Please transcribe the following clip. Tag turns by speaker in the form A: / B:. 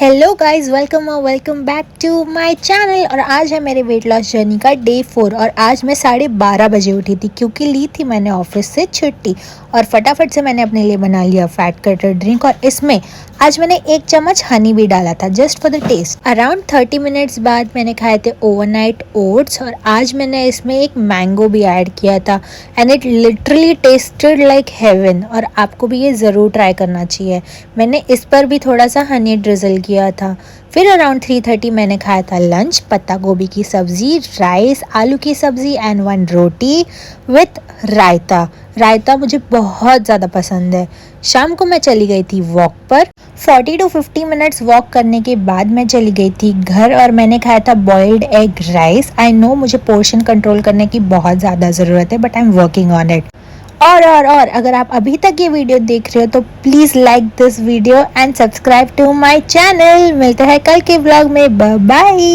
A: Hello guys, welcome back to my channel. और आज है मेरे वेट लॉस जर्नी का डे 4 और आज मैं 12:30 बजे उठी थी क्योंकि ली थी मैंने ऑफिस से छुट्टी। और फटाफट से मैंने अपने लिए बना लिया फैट कटर ड्रिंक और इसमें आज मैंने 1 चम्मच हनी भी डाला था just for the taste. Around 30 minutes बाद मैंने खाए थे ओवरनाइट ओट्स और आज मैंने इसमें एक मैंगो भी ऐड किया था and it literally tested like heaven. और आपको भी ये ज़रूर ट्राई करना चाहिए। मैंने इस पर भी थोड़ा सा हनी ड्रिजल किया था। फिर अराउंड 3:30 मैंने खाया था लंच, पत्ता गोभी की सब्ज़ी, राइस, आलू की सब्ज़ी एंड 1 रोटी विथ रायता। रायता मुझे बहुत ज़्यादा पसंद है। शाम को मैं चली गई थी वॉक पर। 40 to 50 मिनट्स वॉक करने के बाद मैं चली गई थी घर और मैंने खाया था boiled egg rice. I know मुझे पोर्शन कंट्रोल करने की बहुत ज़्यादा ज़रूरत है but I am working on it. और अगर आप अभी तक ये वीडियो देख रहे हो तो please like this video and subscribe to my channel. मिलते हैं कल के व्लॉग में। Bye bye.